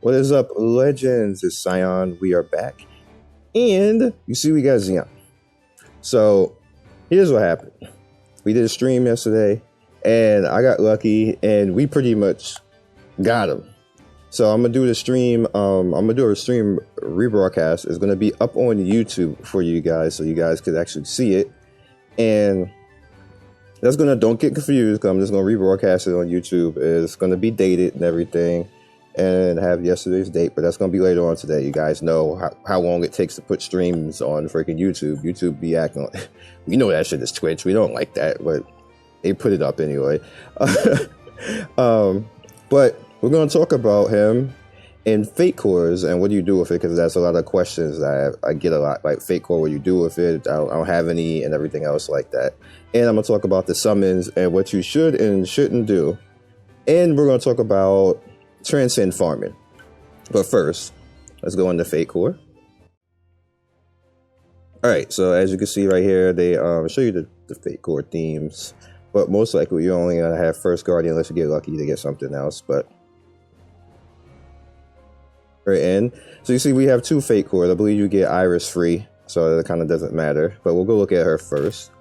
What is up, legends? It's Scion. We are back. And you see we got Zeon. So here's what happened. We did a stream yesterday and I got lucky and we pretty much got him. So I'm gonna do the stream, I'm gonna do a stream rebroadcast. It's gonna be up on YouTube for you guys so you guys could actually see it. And that's gonna, don't get confused, I'm just gonna rebroadcast it on YouTube. It's gonna be dated and everything and have yesterday's date, but that's gonna be later on today. You guys know how long it takes to put streams on freaking YouTube. YouTube be acting like, we know that shit is Twitch. We don't like that, but they put it up anyway. But we're going to talk about him in Fatecores and what do you do with it, because that's a lot of questions that I get a lot, like Fatecore, what you do with it. I don't have any and everything else like that. And I'm going to talk about the summons and what you should and shouldn't do. And we're going to talk about Transcend farming. But first, let's go into Fatecore. Alright, so as you can see right here, they show you the Fatecore themes. But most likely you're only going to have First Guardian unless you get lucky to get something else. But right in. So you see we have two Fatecores. I believe you get Iris free, so it kind of doesn't matter. But we'll go look at her first.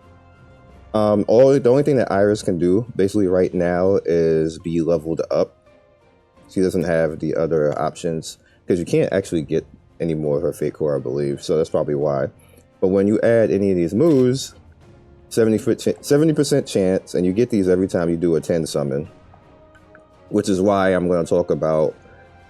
The only thing that Iris can do basically right now is be leveled up. She doesn't have the other options because you can't actually get any more of her Fatecore, I believe. So that's probably why. But when you add any of these moves, 70% chance, and you get these every time you do a 10 summon, which is why I'm going to talk about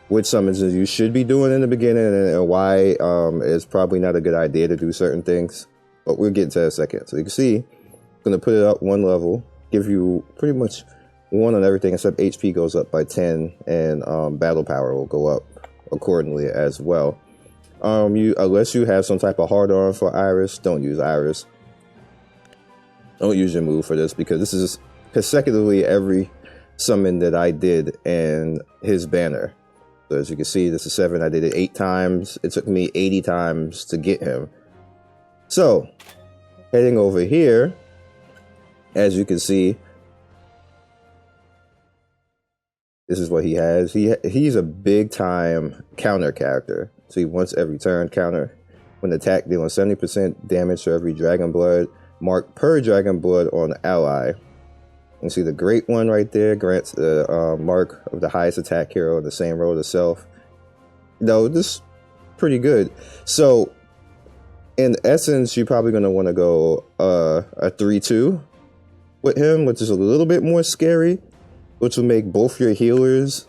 which summons you should be doing in the beginning and why it's probably not a good idea to do certain things. But we'll get to that in a second. So you can see, I'm going to put it up one level, give you pretty much one on everything except HP goes up by 10, and battle power will go up accordingly as well. Unless you have some type of hard on for Iris, don't use Iris. Don't use your move for this because this is consecutively every summon that I did in his banner. So as you can see, this is 7. I did it 8 times. It took me 80 times to get him. So heading over here, as you can see, this is what he has. He's a big time counter character. So he once every turn counter when attack, dealing 70% damage to every dragon blood mark per dragon blood on ally. You see the great one right there grants the mark of the highest attack hero in the same roll to self. No, this is pretty good. So in essence, you're probably going to want to go a 3-2 with him, which is a little bit more scary, which will make both your healers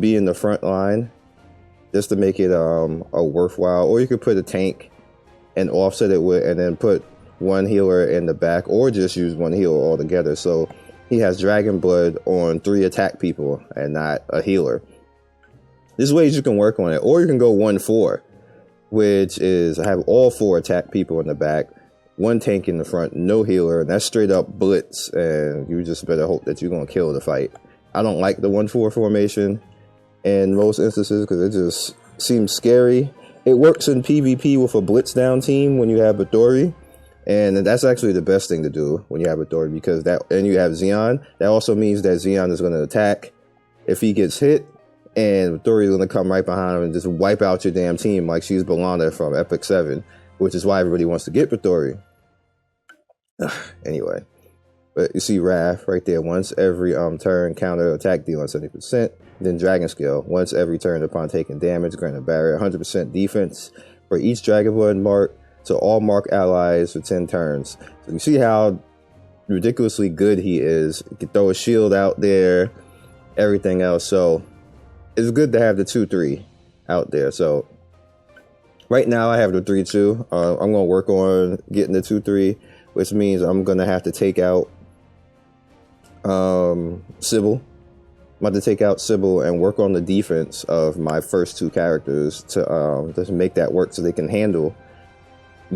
be in the front line just to make it a worthwhile. Or you could put a tank and offset it with, and then put one healer in the back, or just use one healer altogether. So he has dragon blood on 3 attack people and not a healer. There's ways you can work on it, or you can go 1-4, which is have all 4 attack people in the back, 1 tank in the front, no healer, and that's straight up blitz, and you just better hope that you're gonna kill the fight. I don't like the 1-4 formation in most instances because it just seems scary. It works in PvP with a blitz down team when you have Bathory. And that's actually the best thing to do when you have Bathory, because that, and you have Zeon. That also means that Zeon is going to attack if he gets hit, and Bathory is going to come right behind him and just wipe out your damn team like she's Bellana from Epic 7, which is why everybody wants to get Bathory. Anyway, but you see Wrath right there. Once every turn, counter attack dealing 70%. Then Dragon Skill. Once every turn upon taking damage, grant a barrier 100% defense for each Dragon Blood mark to all mark allies for 10 turns. So you see how ridiculously good he is. You can throw a shield out there, everything else. So it's good to have the 2-3 out there. So right now I have the 3-2. I'm going to work on getting the 2-3, which means I'm going to have to take out Sybil. I'm about to take out Sybil and work on the defense of my first 2 characters to just make that work so they can handle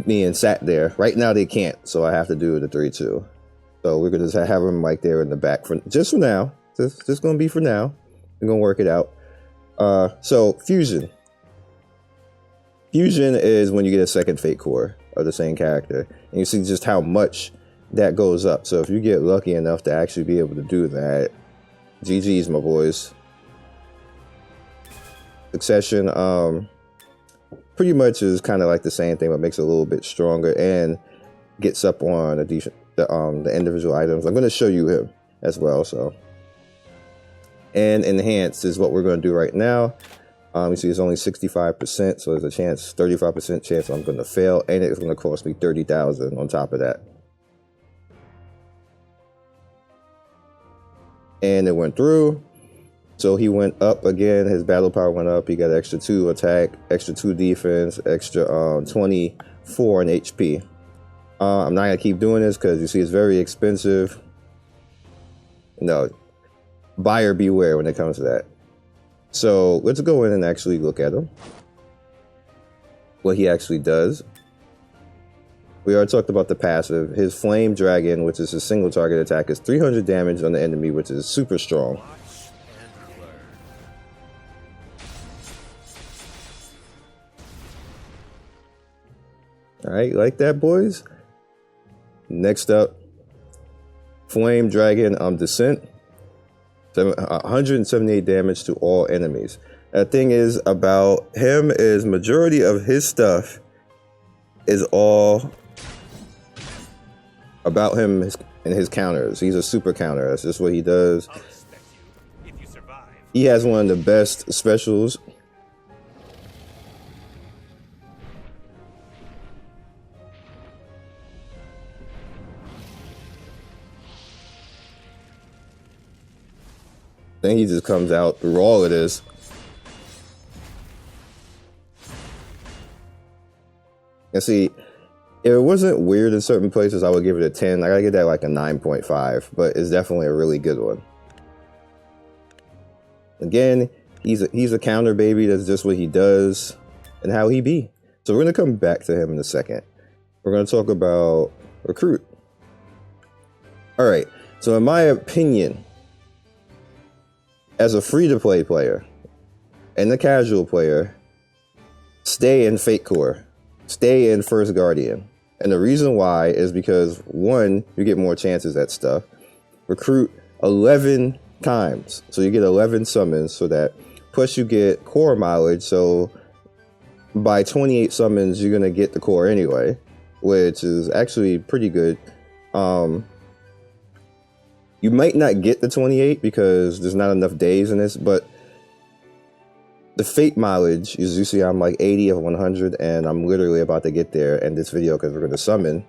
being sat there. Right now they can't, so I have to do the 3-2. So we're gonna just have them like there in the back for just for now. Just gonna be for now. We're gonna work it out. So fusion. Fusion is when you get a second Fatecore of the same character. And you see just how much that goes up. So if you get lucky enough to actually be able to do that, GG's, my boys. Succession, pretty much is kind of like the same thing, but makes it a little bit stronger and gets up on the individual items. I'm going to show you him as well. So, and enhance is what we're going to do right now. You see, it's only 65%, so there's a 35% chance I'm going to fail, and it's going to cost me 30,000 on top of that. And it went through. So he went up again, his battle power went up, he got extra 2 attack, extra 2 defense, extra 24 in HP. I'm not going to keep doing this because you see it's very expensive. No, buyer beware when it comes to that. So let's go in and actually look at him. What he actually does. We already talked about the passive. His Flame Dragon, which is a single target attack, is 300 damage on the enemy, which is super strong. Alright, like that, boys? Next up, Flame Dragon Descent. 178 damage to all enemies. The thing is about him is majority of his stuff is all about him and his counters. He's a super counter. That's just what he does. He has one of the best specials. Then he just comes out through all of this. And see, if it wasn't weird in certain places, I would give it a 10. I gotta get that like a 9.5, but it's definitely a really good one. Again, he's a counter baby. That's just what he does and how he be. So we're gonna come back to him in a second. We're gonna talk about Recruit. All right. So in my opinion, as a free-to-play player and a casual player, stay in Fatecore. Stay in First Guardian. And the reason why is because, one, you get more chances at stuff. Recruit 11 times. So you get 11 summons, so that, plus you get core mileage. So by 28 summons, you're going to get the core anyway, which is actually pretty good. You might not get the 28 because there's not enough days in this, but the fate mileage, as you see, I'm like 80 of 100, and I'm literally about to get there in this video because we're going to summon.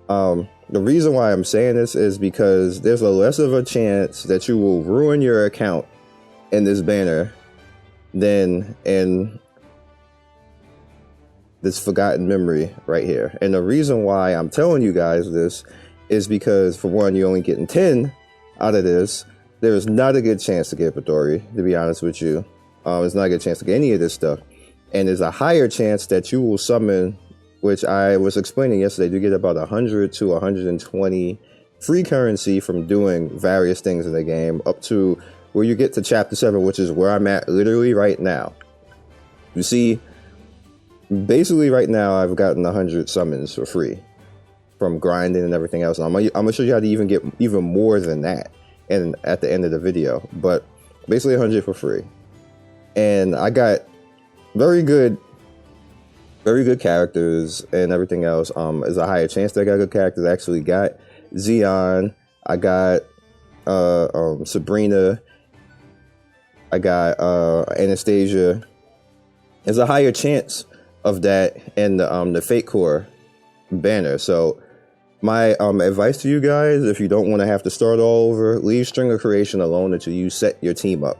The reason why I'm saying this is because there's a less of a chance that you will ruin your account in this banner than in this forgotten memory right here. And the reason why I'm telling you guys this is because, for one, you're only getting 10 out of this. There's not a good chance to get Fatecore, to be honest with you. There's not a good chance to get any of this stuff. And there's a higher chance that you will summon, which I was explaining yesterday, you get about 100 to 120 free currency from doing various things in the game, up to where you get to Chapter 7, which is where I'm at literally right now. You see, basically right now I've gotten 100 summons for free from grinding and everything else. And I'm gonna show you how to even get even more than that and at the end of the video, but basically 100 for free. And I got very good characters and everything else. There's a higher chance that I got good characters. I actually got Zeon, I got Sabrina, I got Anastasia. There's a higher chance of that in the Fatecore banner. So my advice to you guys, if you don't want to have to start all over, leave String of Creation alone until you set your team up.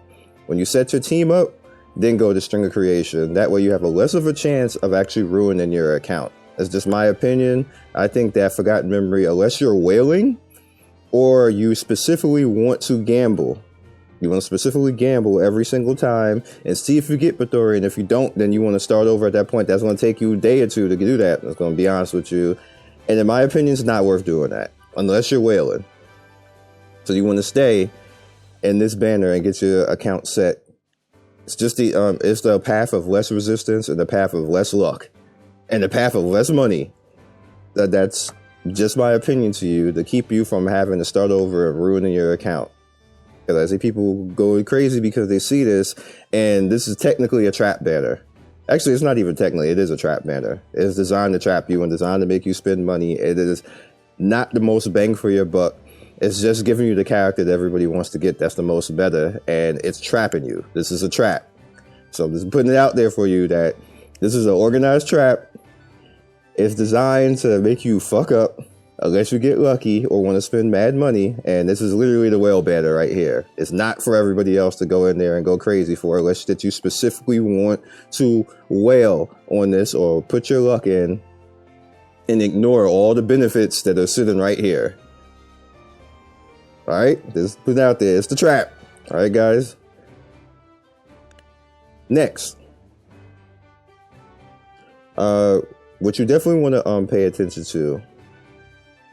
When you set your team up, then go to String of Creation. That way you have a less of a chance of actually ruining your account. That's just my opinion. I think that Forgotten Memory, unless you're whaling or you specifically want to gamble, you want to specifically gamble every single time and see if you get Fatecore, and if you don't, then you want to start over at that point. That's going to take you a day or two to do that. That's going to be honest with you. And in my opinion, it's not worth doing that unless you're whaling. So you want to stay in this banner and get your account set It's just it's the path of less resistance and the path of less luck and the path of less money. That's just my opinion to you, to keep you from having to start over and ruining your account. Because I see people going crazy because they see this, and this is technically a trap banner. Actually, it's not even technically, it is a trap banner. It's designed to trap you and designed to make you spend money. It is not the most bang for your buck. It's just giving you the character that everybody wants to get that's the most better, and it's trapping you. This is a trap. So I'm just putting it out there for you that this is an organized trap. It's designed to make you fuck up unless you get lucky or want to spend mad money, and this is literally the whale banner right here. It's not for everybody else to go in there and go crazy for, unless that you specifically want to whale on this or put your luck in and ignore all the benefits that are sitting right here. All right, just put it out there. It's the trap. All right, guys. Next, what you definitely want to pay attention to,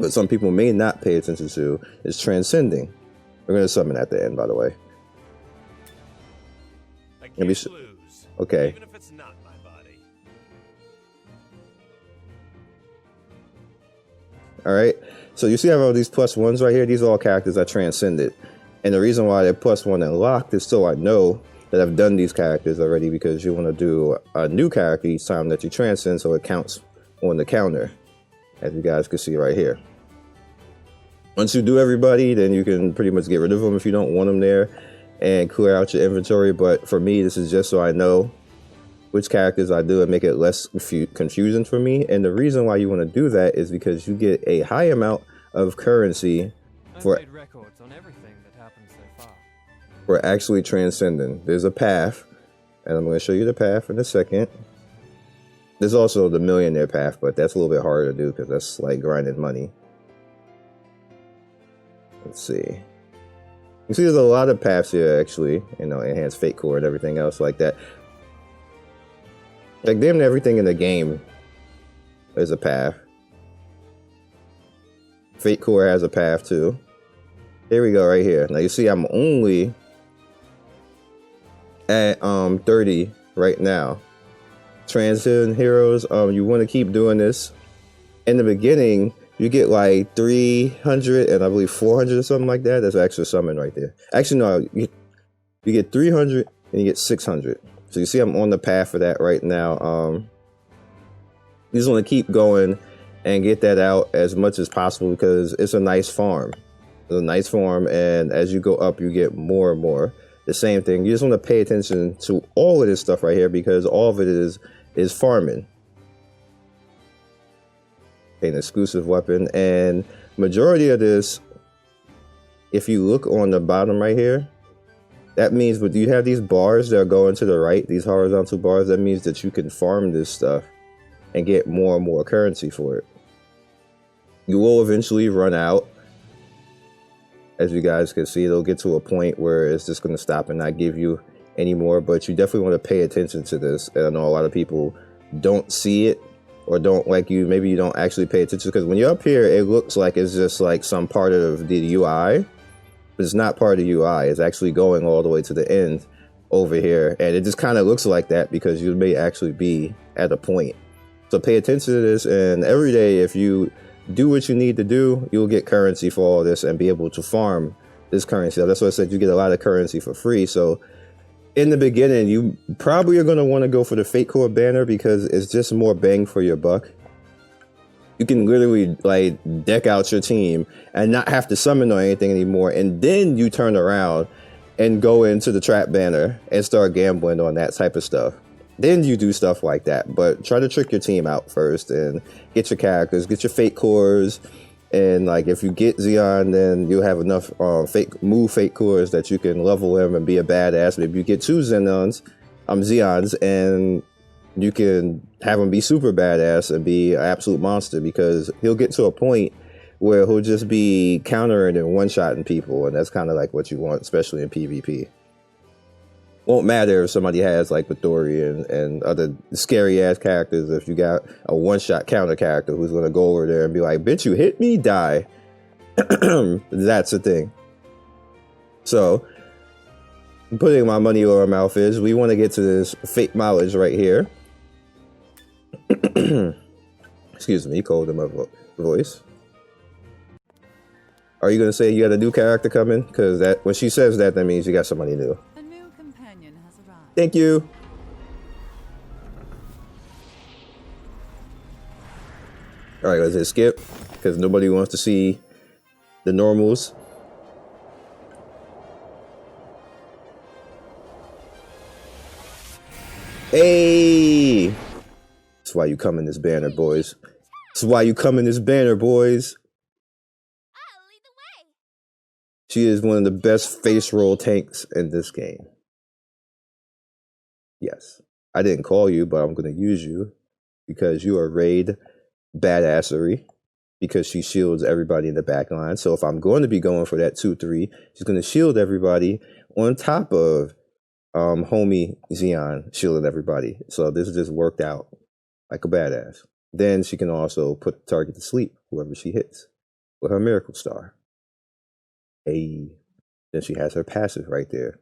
but some people may not pay attention to, is Transcending. We're going to summon at the end, by the way. I can't lose, okay. Even if it's not my body. All right. So you see I have all these +1s right here. These are all characters I transcended. And the reason why they're +1 and locked is so I know that I've done these characters already, because you want to do a new character each time that you transcend, so it counts on the counter, as you guys can see right here. Once you do everybody, then you can pretty much get rid of them if you don't want them there and clear out your inventory. But for me, this is just so I know which characters I do and make it less confusing for me. And the reason why you want to do that is because you get a high amount of currency for records on everything that happened so far. For actually transcending. There's a path, and I'm going to show you the path in a second. There's also the millionaire path, but that's a little bit harder to do because that's like grinding money. Let's see. You see there's a lot of paths here, actually. You know, enhanced Fatecore and everything else like that. Like, damn near everything in the game is a path. Fatecore has a path too. Here we go, right here. Now you see I'm only at 30 right now. Transcend heroes, you want to keep doing this. In the beginning, you get like 300 and I believe 400 or something like that. That's an extra summon right there. Actually, no, you get 300 and you get 600. So you see I'm on the path for that right now. You just want to keep going and get that out as much as possible because it's a nice farm. It's a nice farm, and as you go up, you get more and more. The same thing. You just want to pay attention to all of this stuff right here because all of it is farming. An exclusive weapon, and majority of this, if you look on the bottom right here, that means, but you have these bars that are going to the right, these horizontal bars, that means that you can farm this stuff and get more and more currency for it. You will eventually run out. As you guys can see, it'll get to a point where it's just going to stop and not give you any more, but you definitely want to pay attention to this. And I know a lot of people don't see it or don't, like, you, maybe you don't actually pay attention, because when you're up here, it looks like it's just like some part of the UI, but it's not part of the UI. It's actually going all the way to the end over here. And it just kind of looks like that because you may actually be at a point. So pay attention to this, and every day, if you do what you need to do, you'll get currency for all this and be able to farm this currency. That's why I said you get a lot of currency for free. So in the beginning, you probably are going to want to go for the Fatecore banner because it's just more bang for your buck. You can literally like deck out your team and not have to summon or anything anymore. And then you turn around and go into the trap banner and start gambling on that type of stuff. Then you do stuff like that, but try to trick your team out first and get your characters, get your Fatecores, and like if you get Zeon, then you'll have enough Fatecores that you can level him and be a badass. Maybe you get 2 Zeons, and you can have him be super badass and be an absolute monster, because he'll get to a point where he'll just be countering and one-shotting people, and that's kind of like what you want, especially in PvP. Won't matter if somebody has like Victoria and other scary ass characters. If you got a one-shot counter character who's gonna go over there and be like, "Bitch, you hit me, die." That's the thing. So I'm putting my money where my mouth is. We want to get to this fate mileage right here. Excuse me, cold in my voice. Are you gonna say you got a new character coming? Because that when she says that, that means you got somebody new. A new companion has arrived. Thank you. All right, let's hit skip because nobody wants to see the normals. Hey, that's why you come in this banner, boys. That's why you come in this banner, boys. I'll lead the way. She is one of the best face roll tanks in this game. Yes, I didn't call you, but I'm going to use you because you are raid badassery because she shields everybody in the back line. So if I'm going to be going for that 2-3, she's going to shield everybody on top of homie Zeon shielding everybody. So this just worked out like a badass. Then she can also put the target to sleep, whoever she hits, with her miracle star. Hey, then she has her passive right there.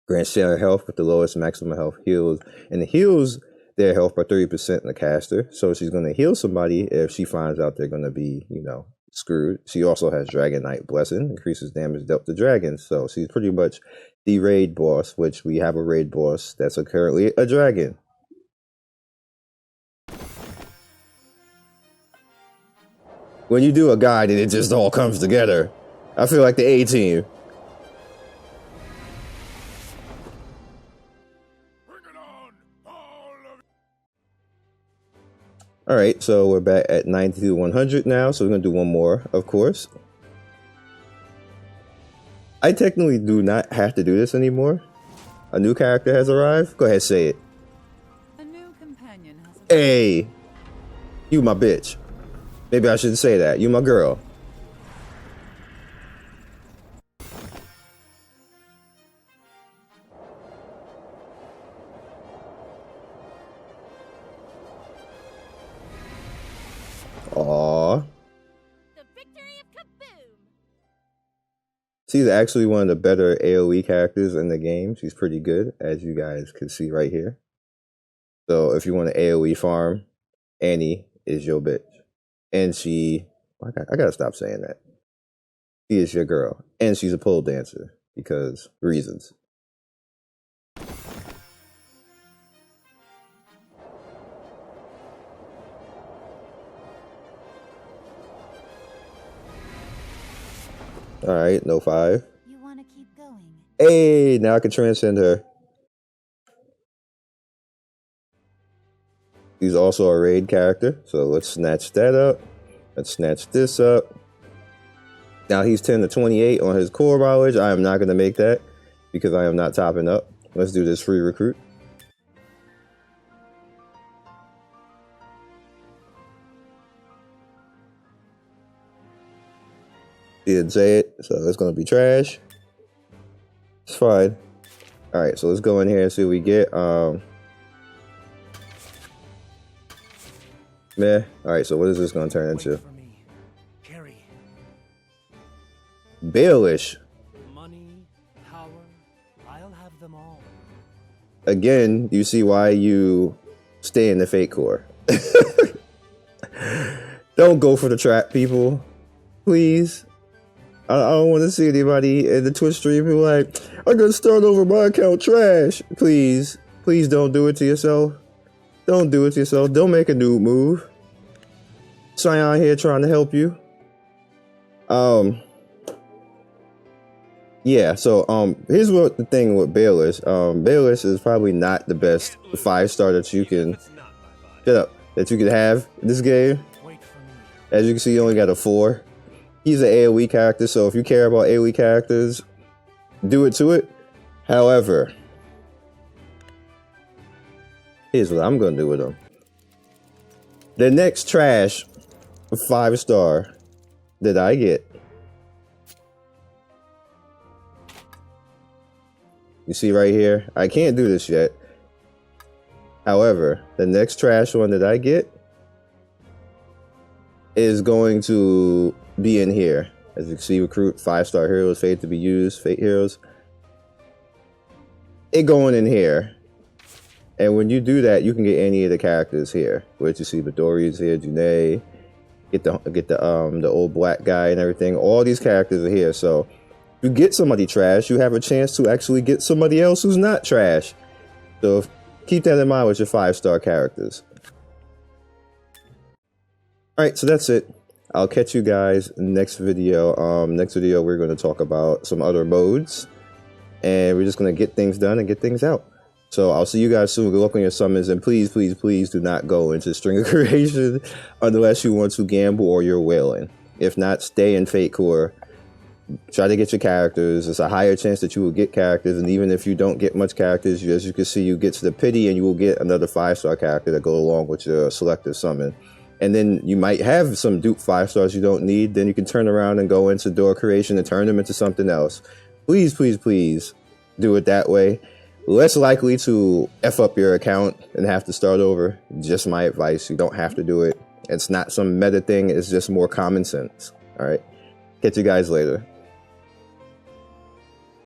Grants share health with the lowest maximum health heals, and it heals their health by 30% in the caster. So she's going to heal somebody if she finds out they're going to be, you know, screwed. She also has Dragon Knight Blessing, increases damage dealt to dragons. So she's pretty much the raid boss, which we have a raid boss that's currently a dragon. When you do a guide and it just all comes together, I feel like the A-team. All right, so we're back at 92-100 now, so we're gonna do one more, of course. I technically do not have to do this anymore. A new character has arrived. Go ahead, say it. A new companion has arrived. Hey, you my bitch. Maybe I shouldn't say that. You my girl. Aww. The victory of Kaboom! She's actually one of the better AoE characters in the game. She's pretty good, as you guys can see right here. So if you want to AoE farm, Annie is your bitch. And she... I gotta stop saying that. She is your girl. And she's a pole dancer. Because reasons. Alright, no 5. You want to keep going? Hey, now I can transcend her. He's also a raid character, so let's snatch that up. Let's snatch this up. Now he's 10-28 on his core mileage. I am not going to make that because I am not topping up. Let's do this free recruit. He didn't say it, so it's going to be trash. It's fine. All right, so let's go in here and see what we get. Meh. All right, so what is this going to turn into? Baelish. Money, power, I'll have them all. Again, you see why you stay in the Fatecore. Don't go for the trap, people. Please. I don't want to see anybody in the Twitch stream who like, I'm going to start over my account trash. Please. Please don't do it to yourself. Don't do it to yourself. Don't make a noob move. Scion here trying to help you. Yeah, so here's what the thing with Baelish. Baelish is probably not the best 5-star that you can that you can have in this game. As you can see, he only got a 4. He's an AoE character, so if you care about AoE characters, do it to it. However, here's what I'm gonna do with him. The next trash 5-star that I get, you see right here, I can't do this yet. However, the next trash one that I get is going to be in here. As you can see, recruit 5-star heroes, fate to be used, fate heroes. it going in here. And when you do that, you can get any of the characters here. Which you see Midori's here, Janae, get the old black guy and everything. All these characters are here. So if you get somebody trash, you have a chance to actually get somebody else who's not trash. So keep that in mind with your 5-star characters. Alright, so that's it. I'll catch you guys next video. Next video we're going to talk about some other modes. And we're just going to get things done and get things out. So I'll see you guys soon. Good luck on your summons, and please, please, please do not go into String of Creation unless you want to gamble or you're whaling. If not, stay in Fatecore. Try to get your characters. It's a higher chance that you will get characters, and even if you don't get much characters, as you can see, you get to the pity and you will get another 5-star character that go along with your selective summon. And then you might have some dupe 5-stars you don't need. Then you can turn around and go into Door Creation and turn them into something else. Please, please, please do it that way. Less likely to F up your account and have to start over. Just my advice. You don't have to do it. It's not some meta thing. It's just more common sense. All right. Catch you guys later.